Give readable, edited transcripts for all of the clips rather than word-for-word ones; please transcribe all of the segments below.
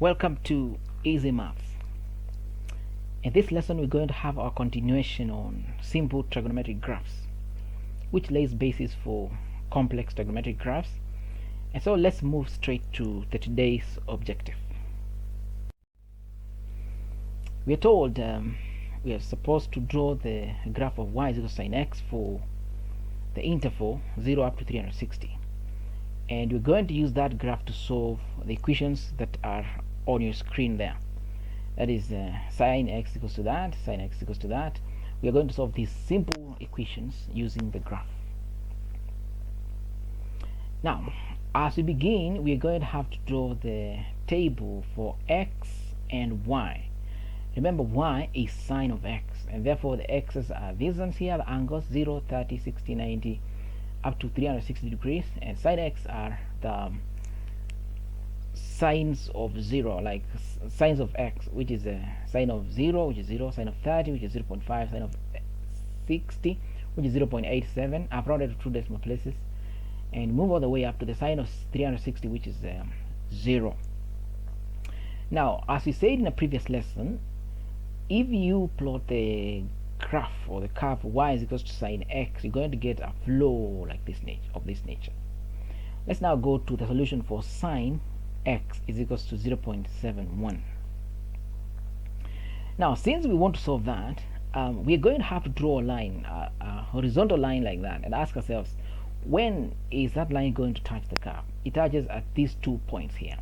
Welcome to Easy Maths. In this lesson we're going to have our continuation on simple trigonometric graphs, which lays basis for complex trigonometric graphs. And so let's move straight to today's objective. We are told we are supposed to draw the graph of y is equal to sin x for the interval 0 up to 360. And we're going to use that graph to solve the equations that are on your screen there. That is sin x equals to that, sin x equals to that. We are going to solve these simple equations using the graph. Now, as we begin, we are going to have to draw the table for x and y. Remember, y is sine of x, and therefore the x's are these ones here, the angles 0, 30, 60, 90, up to 360 degrees, and sine x are the sines of 0, like sines of x, which is a sine of 0, which is 0, sine of 30, which is 0.5, sine of 60, which is 0.87. I've rounded to 2 decimal places, and move all the way up to the sine of 360, which is 0. Now, as we said in a previous lesson, if you plot the graph or the curve y is equals to sine x, you're going to get a flow like this nature. Let's now go to the solution for sine x is equals to 0.71. Now, since we want to solve that, we're going to have to draw a line, a horizontal line like that, and ask ourselves, when is that line going to touch the curve? It touches at these 2 points here.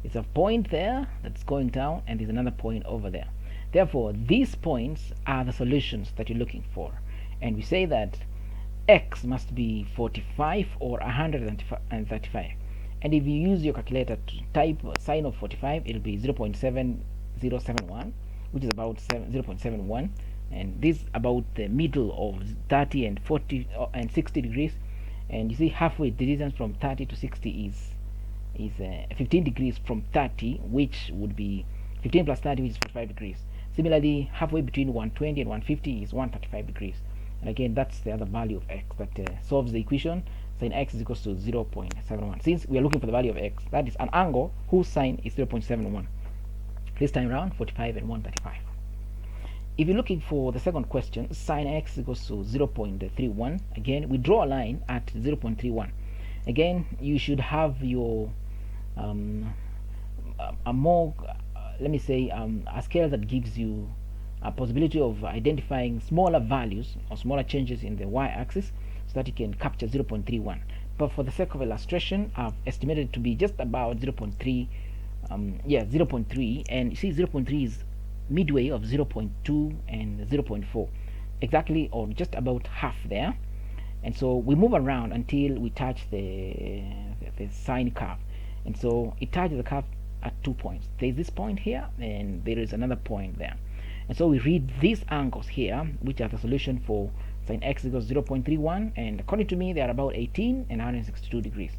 There's a point there that's going down, and there's another point over there. Therefore, these points are the solutions that you're looking for, and we say that x must be 45 or 135. And if you use your calculator to type sine of 45, it'll be 0.7071, which is about 0.71, and this about the middle of 30 and 40 and 60 degrees. And you see, halfway, the distance from 30 to 60 is 15 degrees from 30, which would be 15 plus 30, which is 45 degrees. Similarly, halfway between 120 and 150 is 135 degrees. And again, that's the other value of x that solves the equation sin x is equals to 0.71. Since we are looking for the value of x, that is an angle whose sine is 0.71. This time around, 45 and 135. If you're looking for the second question, sine x equals to 0.31. Again, we draw a line at 0.31. Again, you should have your a more let me say a scale that gives you a possibility of identifying smaller values or smaller changes in the y-axis, so that you can capture 0.31. But for the sake of illustration, I've estimated it to be just about 0.3. 0.3, and you see 0.3 is midway of 0.2 and 0.4, exactly, or just about half there. And so we move around until we touch the sine curve, and so it touches the curve at 2 points. There is this point here, and there is another point there. And so we read these angles here, which are the solution for sin x equals 0.31, and according to me, they are about 18 and 162 degrees.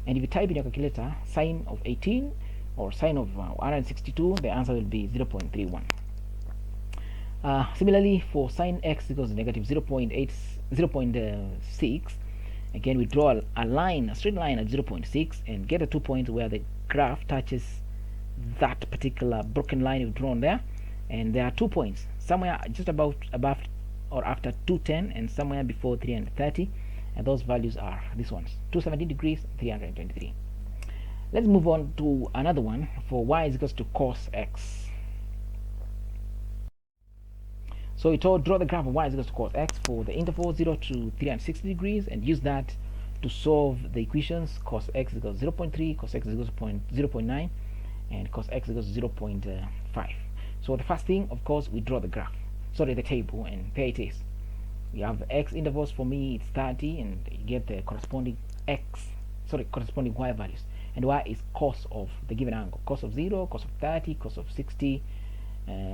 And if you type in your calculator sine of 18 or sine of 162, the answer will be 0.31. Similarly, for sine x equals negative 0.6, again we draw a line, a straight line at 0.6, and get the 2 points where the graph touches that particular broken line we've drawn there. And there are 2 points, somewhere just about above or after 210, and somewhere before 330, and those values are these ones, 270 degrees, 323. Let's move on to another one for y is equals to cos x. So we told draw the graph of y is equals to cos x for the interval 0 to 360 degrees, and use that to solve the equations cos x equals 0.3, cos x equals 0.9, and cos x equals 0.5. So the first thing, of course, we draw the graph, the table, and there it is. We have x intervals. For me, it's 30, and you get the corresponding corresponding y values. And y is cos of the given angle, cos of 0, cos of 30, cos of 60,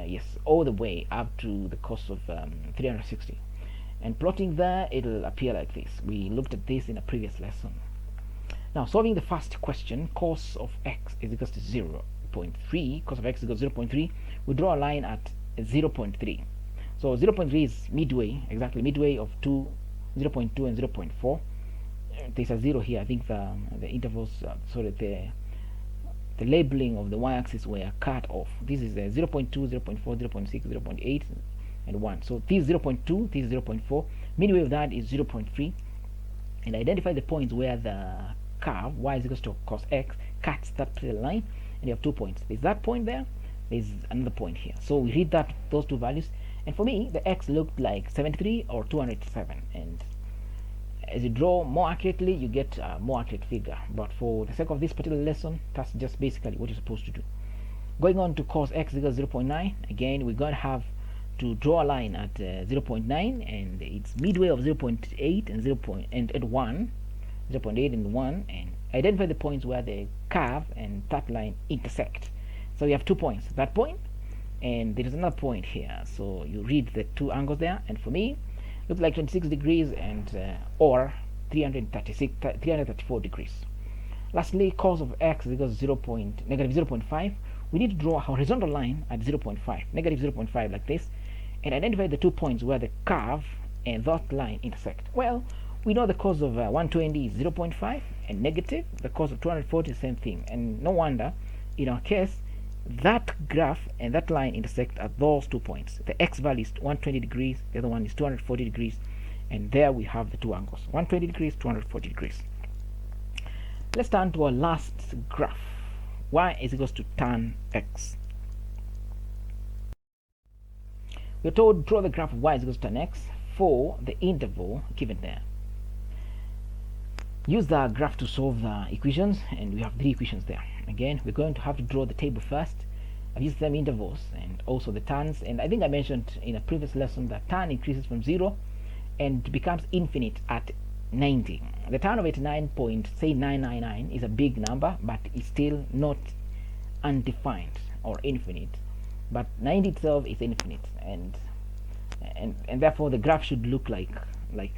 yes, all the way up to the cos of 360. And plotting there, it'll appear like this. We looked at this in a previous lesson. Now, solving the first question, cos of x is equals to 0.3, cos of x equals 0.3, we draw a line at 0.3. So 0.3 is midway, exactly midway of 0.2 and 0.4. There's a 0 here. I think the intervals, the labeling of the y-axis were cut off. This is 0.2, 0.4, 0.6, 0.8, and 1. So this is 0.2, this is 0.4. Midway of that is 0.3. And identify the points where the curve y is equals to cos x cuts that line, and you have 2 points. There's that point there, there's another point here. So we read that those two values, and for me the x looked like 73 or 207, and as you draw more accurately you get a more accurate figure, but for the sake of this particular lesson that's just basically what you're supposed to do. Going on to cos x equals 0.9, again we're going to have to draw a line at 0.9, and it's midway of 0.8 and 0.1, 0.8 and 1, and identify the points where the curve and that line intersect. So you have 2 points, that point, and there is another point here. So you read the two angles there, and for me looks like 26 degrees and or 334 degrees. Lastly, cos of x is equals negative 0.5. We need to draw a horizontal line at 0.5, negative 0.5, like this, and identify the 2 points where the curve and that line intersect. Well, we know the cos of 120 is 0.5, and negative the cos of 240 is the same thing, and no wonder in our case that graph and that line intersect at those 2 points. The x value is 120 degrees, the other one is 240 degrees, and there we have the two angles, 120 degrees, 240 degrees. Let's turn to our last graph. Y is equals to tan x. We're told draw the graph of y is equals to tan x for the interval given there. Use the graph to solve the equations, and we have 3 equations there. Again, we're going to have to draw the table first. I've used them intervals and also the tans, and I think I mentioned in a previous lesson that tan increases from 0 and becomes infinite at 90. The tan of 89.999 is a big number, but it's still not undefined or infinite. But 90 itself is infinite, and therefore the graph should look like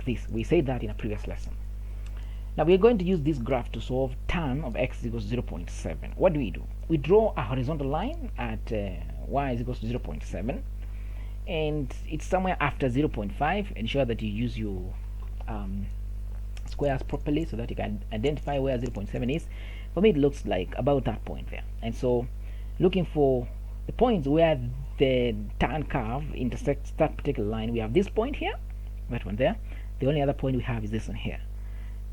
this. We said that in a previous lesson. Now we are going to use this graph to solve tan of x equals 0.7. What do? We draw a horizontal line at y is equals to 0.7, and it's somewhere after 0.5. Ensure that you use your squares properly so that you can identify where 0.7 is. For me it looks like about that point there, and so looking for the points where the tan curve intersects that particular line, we have this point here, that one there. The only other point we have is this one here,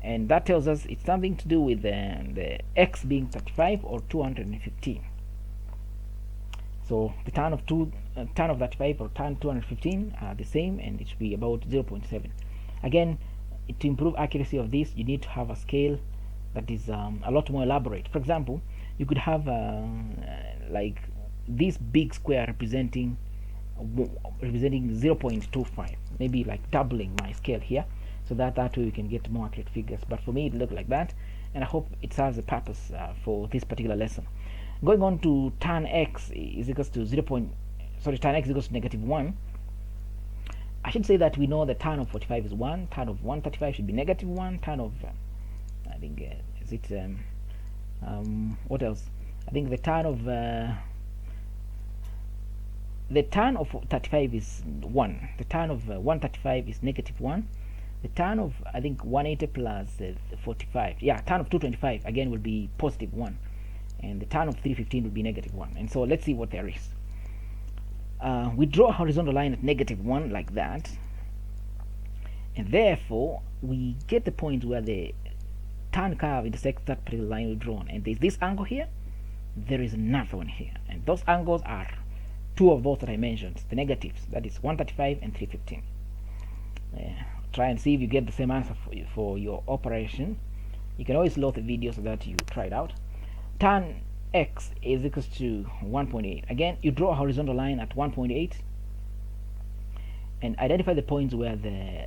and that tells us it's something to do with the x being 35 or 215. So the tan of 35 or tan 215 are the same, and it should be about 0.7. Again, to improve accuracy of this, you need to have a scale that is a lot more elaborate. For example, you could have like this big square representing 0.25, maybe like doubling my scale here, so that way we can get more accurate figures. But for me it looked like that, and I hope it serves a purpose for this particular lesson. Going on to tan x is equals to tan x equals to negative 1. I should say that we know the tan of 45 is 1, tan of 135 should be negative 1, tan of I think is it what else? I think the tan of 35 is 1. The tan of 135 is negative 1. The tan of, I think, 180 plus 45, yeah, tan of 225 again will be positive 1, and the tan of 315 will be negative 1. And so let's see what there is. We draw a horizontal line at negative 1 like that, and therefore we get the point where the tan curve intersects that particular line we've drawn, and there's this angle here, there is another one here, and those angles are 2 of those that I mentioned, the negatives, that is 135 and 315. Try and see if you get the same answer for your operation. You can always load the video so that you try it out. Tan x is equals to 1.8. Again, you draw a horizontal line at 1.8 and identify the points where the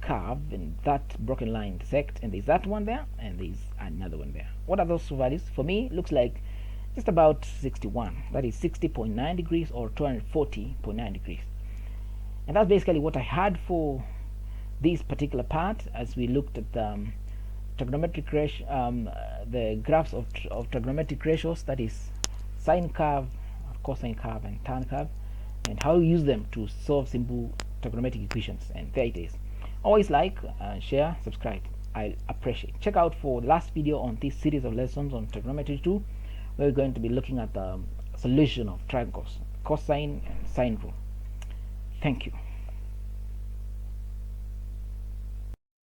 curve and that broken line intersect, and there's that one there and there's another one there. What are those values? For me, looks like just about 61. That is 60.9 degrees or 240.9 degrees. And that's basically what I had for this particular part, as we looked at the trigonometric ratio, the graphs of trigonometric ratios, that is sine curve, cosine curve, and tan curve, and how you use them to solve simple trigonometric equations. And there it is. Always like, share, subscribe. I appreciate. Check out for the last video on this series of lessons on trigonometry 2, we're going to be looking at the solution of triangles, cosine and sine rule. Thank you.